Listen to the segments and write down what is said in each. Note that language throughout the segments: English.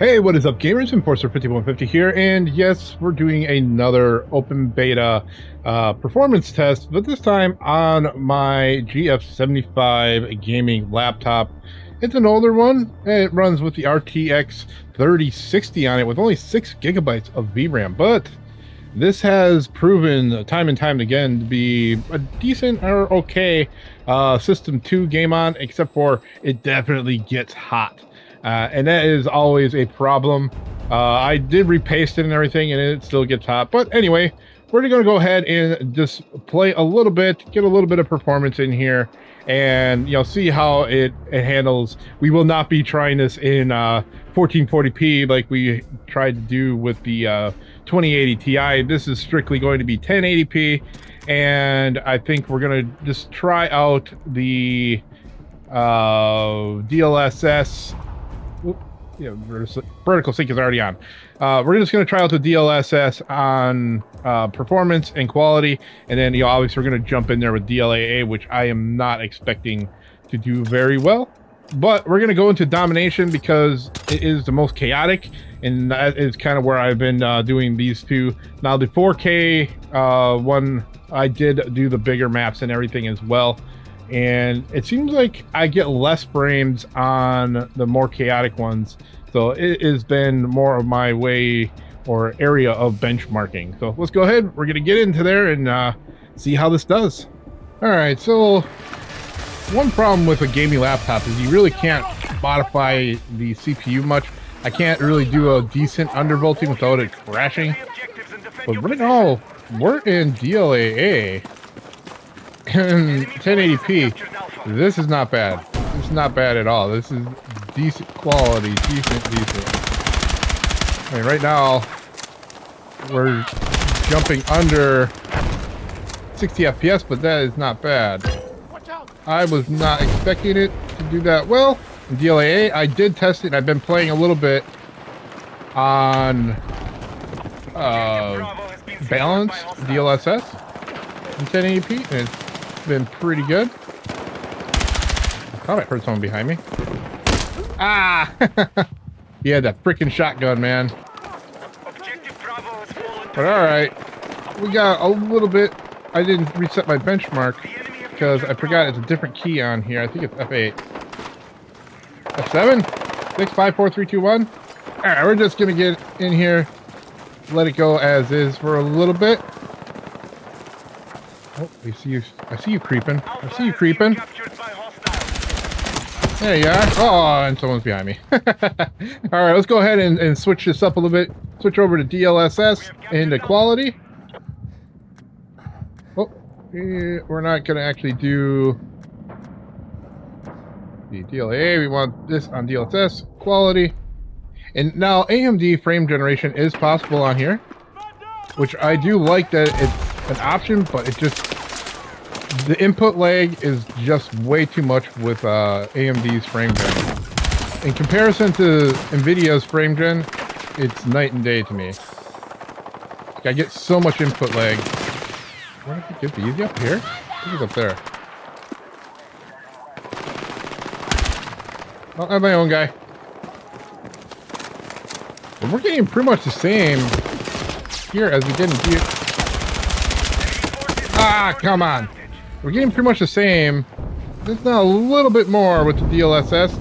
Hey, what is up, gamers? Enforcer5150 here, and yes, we're doing another open beta performance test, but this time on my GF75 gaming laptop. It's an older one, and it runs with the RTX 3060 on it with only 6 gigabytes of VRAM, but this has proven time and time again to be a decent or okay System 2 game on, except for it definitely gets hot. And that is always a problem. I did repaste it and everything, and it still gets hot. But anyway, we're going to go ahead and just play a little bit, get a little bit of performance in here, and see how it handles. We will not be trying this in 1440p like we tried to do with the 2080 Ti. This is strictly going to be 1080p, and I think we're going to just try out the DLSS. Vertical sync is already on. We're just going to try out the DLSS on performance and quality, and then obviously we're going to jump in there with DLAA, which I am not expecting to do very well. But we're going to go into Domination because it is the most chaotic, and that is kind of where I've been doing these two. Now the 4K one, I did do the bigger maps and everything as well. And it seems like I get less frames on the more chaotic ones, so it has been more of my way or area of benchmarking. So let's go ahead, we're gonna get into there and see how this does. All right, so one problem with a gaming laptop is you really can't modify the CPU much. I can't really do a decent undervolting without it crashing. But right now we're in DLAA. 1080p. This is not bad. This is not bad at all. This is decent quality. Decent. I mean, right now we're jumping under 60 FPS, but that is not bad. I was not expecting it to do that well. In DLAA, I did test it, and I've been playing a little bit on balanced DLSS in 1080p, and it's been pretty good. I thought I heard someone behind me. Ah! He had that freaking shotgun, man. But alright. We got a little bit. I didn't reset my benchmark because I forgot it's a different key on here. I think it's F8. F7? 6, 5, 4, 3, 2, 1. Alright, we're just gonna get in here. Let it go as is for a little bit. Oh, I see you creeping. I see you creeping. There you are. Oh, and someone's behind me. Alright, let's go ahead and switch this up a little bit. Switch over to DLSS into quality. Oh, we're not going to actually do the DLAA. We want this on DLSS quality. And now AMD Frame Generation is possible on here, which I do like that it's an option, but it just, the input lag is just way too much with AMD's frame gen. In comparison to NVIDIA's frame gen, it's night and day to me. I get so much input lag. Where did I get these? Up here? I think it's up there. Oh, I have my own guy. But we're getting pretty much the same here as we get in here. Ah, come on. We're getting pretty much the same. There's now a little bit more with the DLSS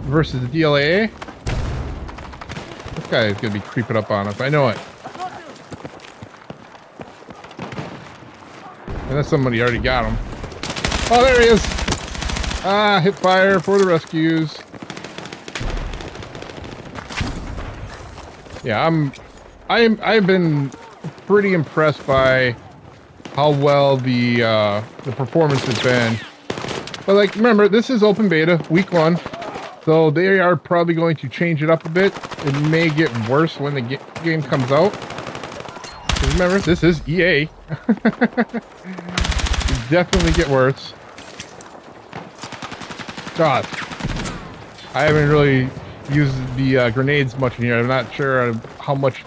versus the DLAA. This guy is going to be creeping up on us. I know it. Unless somebody already got him. Oh, there he is. Ah, hit fire for the rescues. Yeah, I've been pretty impressed by how well the performance has been. But like, remember, this is open beta, week 1, so they are probably going to change it up a bit. It may get worse when the game comes out. Because remember, this is EA. It definitely get worse. God, I haven't really used the grenades much in here. I'm not sure how much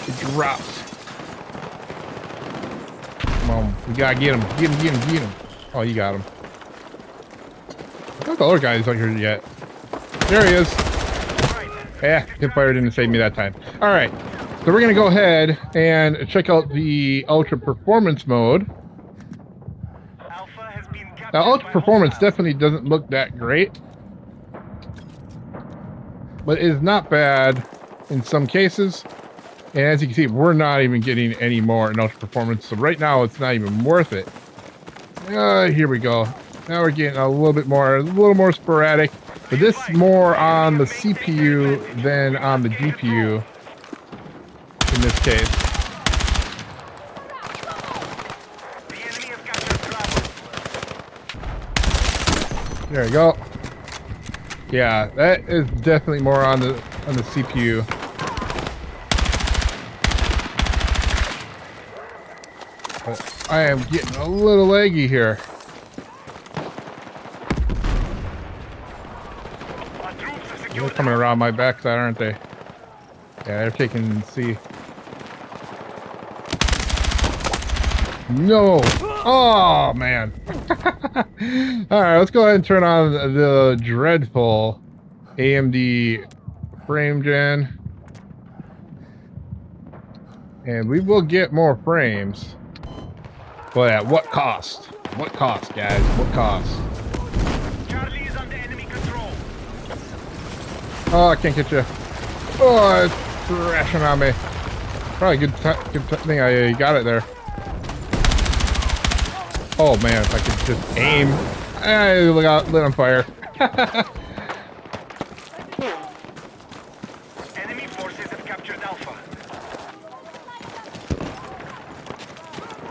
it drops. We gotta get him. Get him. Oh, you got him. I thought the other guy's not here yet. There he is. Hipfire didn't save me that time. All right, so we're gonna go ahead and check out the ultra performance mode. Now, ultra performance definitely doesn't look that great, but it is not bad in some cases. And as you can see, we're not even getting any more in ultra performance, so right now it's not even worth it. Here we go. Now we're getting a little more sporadic, but this is more on the CPU than on the GPU in this case. There we go. Yeah, that is definitely more on the CPU. But I am getting a little laggy here. They're coming around my backside, aren't they? Yeah, they're taking C. No! Oh, man. Alright, let's go ahead and turn on the dreadful AMD Frame Gen. And we will get more frames. But at what cost? What cost, guys? What cost? Charlie is under enemy control. Oh, I can't get you. Oh, it's crashing on me. Probably good thing I got it there. Oh man, if I could just aim. I got lit on fire. Enemy forces have captured Alpha.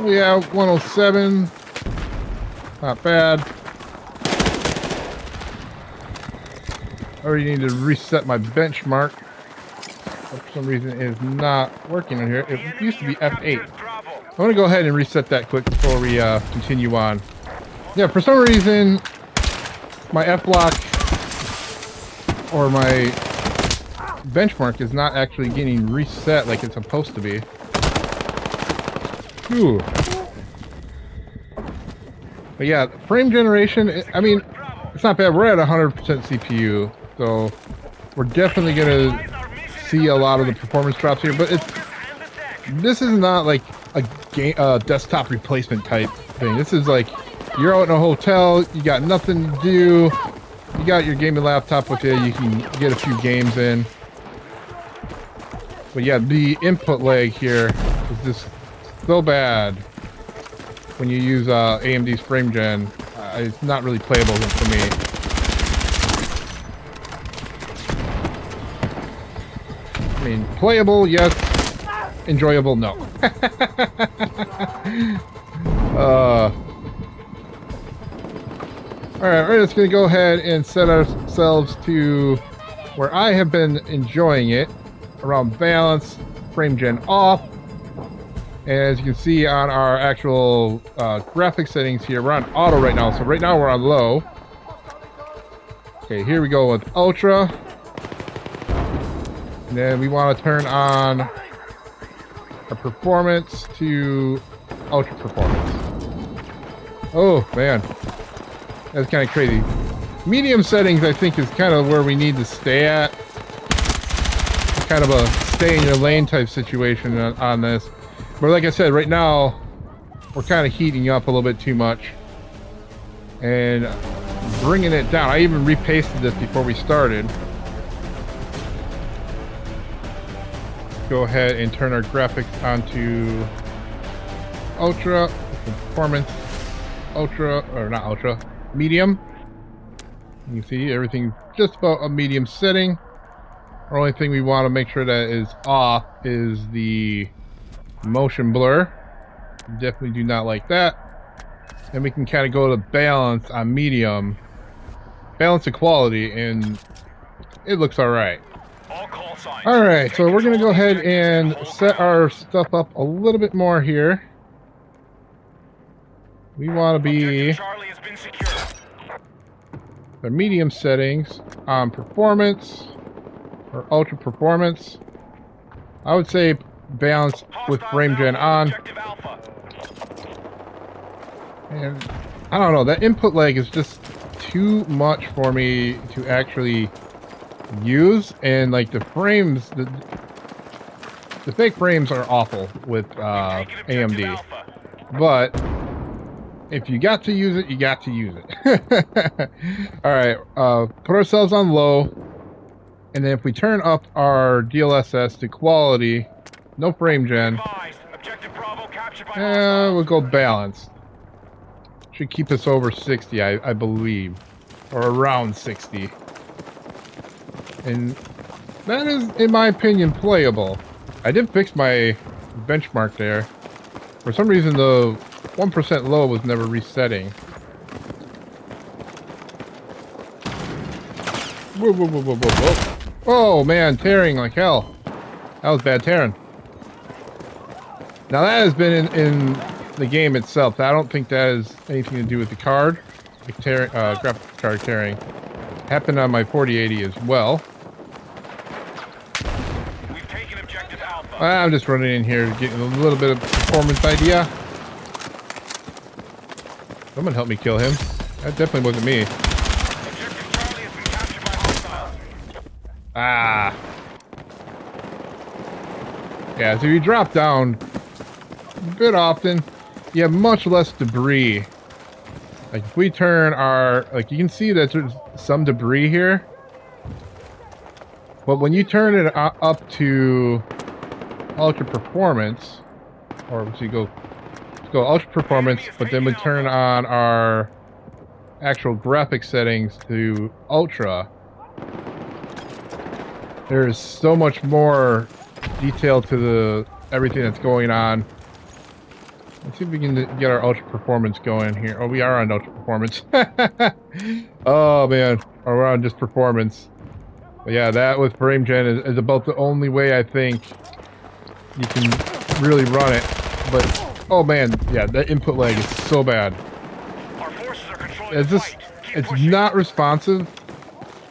Yeah, 107. Not bad. I already need to reset my benchmark. For some reason it is not working on here. It used to be F8. I want to go ahead and reset that quick before we continue on. Yeah, for some reason, my F-block or my benchmark is not actually getting reset like it's supposed to be. Ooh. But yeah, frame generation, I mean, it's not bad. We're at 100% CPU, so we're definitely going to see a lot of the performance drops here, but this is not like a desktop replacement type thing. This is like you're out in a hotel, you got nothing to do, you got your gaming laptop with you, you can get a few games in. But yeah, the input lag here is just so bad when you use AMD's Frame Gen. It's not really playable for me. I mean, playable, yes. Enjoyable, no. Alright, we're just going to go ahead and set ourselves to where I have been enjoying it. Around balance, frame gen off. And as you can see on our actual graphic settings here, we're on auto right now. So right now we're on low. Okay, here we go with ultra. And then we want to turn on our performance to ultra performance. Oh man, that's kind of crazy. Medium settings I think is kind of where we need to stay at. It's kind of a stay in your lane type situation on this. But like I said, right now we're kind of heating up a little bit too much and bringing it down. I even repasted this before we started. Go ahead and turn our graphics onto ultra performance, ultra, or not ultra, medium. You can see everything just about a medium setting. The only thing we want to make sure that is off is the motion blur. Definitely do not like that. And we can kind of go to balance on medium, balance to quality, and it looks all right. Alright, so we're going to go ahead and set our stuff up a little bit more here. We want to be the medium settings on performance or ultra performance. I would say balance with frame gen on. And I don't know, that input lag is just too much for me to actually use, and like the frames, the fake frames are awful with AMD. But if you got to use it, you got to use it. All right, put ourselves on low, and then if we turn up our DLSS to quality, no frame gen, we'll go balanced. Should keep us over 60, I believe, or around 60. And that is, in my opinion, playable. I did fix my benchmark there. For some reason, the 1% low was never resetting. Whoa, whoa, whoa, whoa, whoa, whoa. Oh, man, tearing like hell. That was bad tearing. Now, that has been in the game itself. I don't think that has anything to do with the card. The graphics card tearing. Happened on my 4080 as well. I'm just running in here, getting a little bit of performance idea. Someone help me kill him. That definitely wasn't me. Ah. Yeah, so you drop down a bit often, you have much less debris. Like if we turn our, like you can see that there's some debris here. But when you turn it up to ultra performance, or let's go ultra performance, but then we turn on our actual graphic settings to ultra, there's so much more detail to the everything that's going on. Let's see if we can get our ultra performance going here. Oh, we are on ultra performance. Oh man, or we're on just performance. But yeah, that with frame gen is about the only way I think you can really run it. But oh man, yeah, that input lag is so bad. It's not responsive,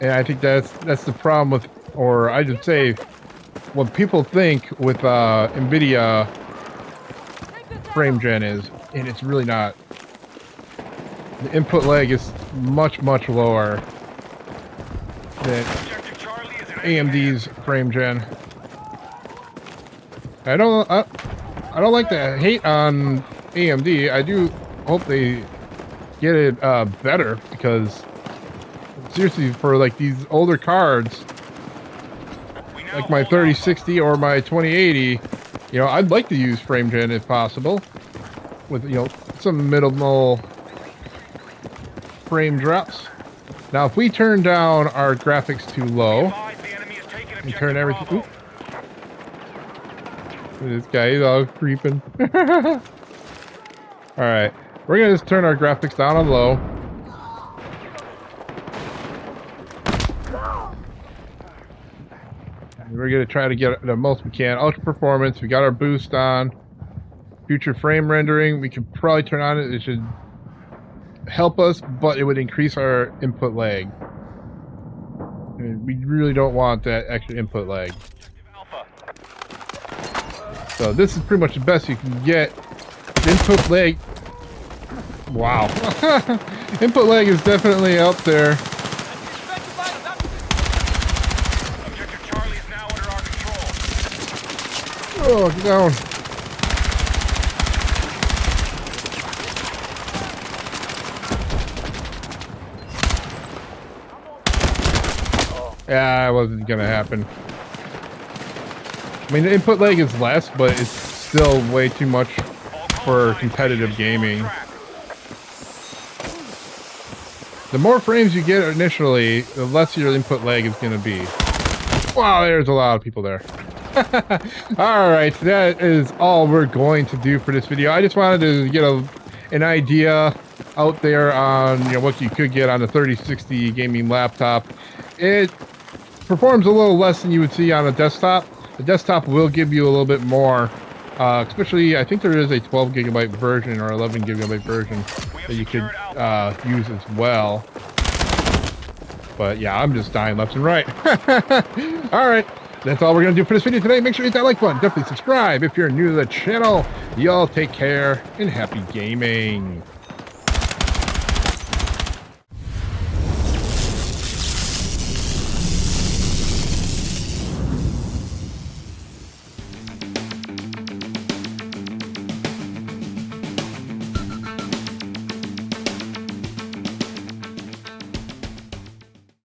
and I think that's the problem with, or I should say, what people think with NVIDIA frame gen is, and it's really not. The input lag is much lower than AMD's frame gen. I don't like to hate on AMD. I do hope they get it better, because seriously, for like these older cards, like my 3060 or my 2080, you know, I'd like to use frame gen if possible, with, you know, some minimal frame drops. Now, if we turn down our graphics too low and turn everything, oops, this guy is all creeping. All right, we're gonna just turn our graphics down on low. We're gonna try to get the most we can. Ultra performance, we got our boost on. Future frame rendering, we could probably turn on it. It should help us, but it would increase our input lag. And we really don't want that extra input lag. So this is pretty much the best you can get. Input lag, wow. Input lag is definitely out there. Oh, get down. Yeah, it wasn't gonna happen. I mean, the input lag is less, but it's still way too much for competitive gaming. The more frames you get initially, the less your input lag is gonna be. Wow, there's a lot of people there. Alright, that is all we're going to do for this video. I just wanted to get an idea out there on, you know, what you could get on a 3060 gaming laptop. It performs a little less than you would see on a desktop. The desktop will give you a little bit more, especially I think there is a 12 gigabyte version or 11 gigabyte version that you could use as well. But yeah, I'm just dying left and right. Alright. That's all we're going to do for this video today. Make sure you hit that like button. Definitely subscribe if you're new to the channel. Y'all take care and happy gaming.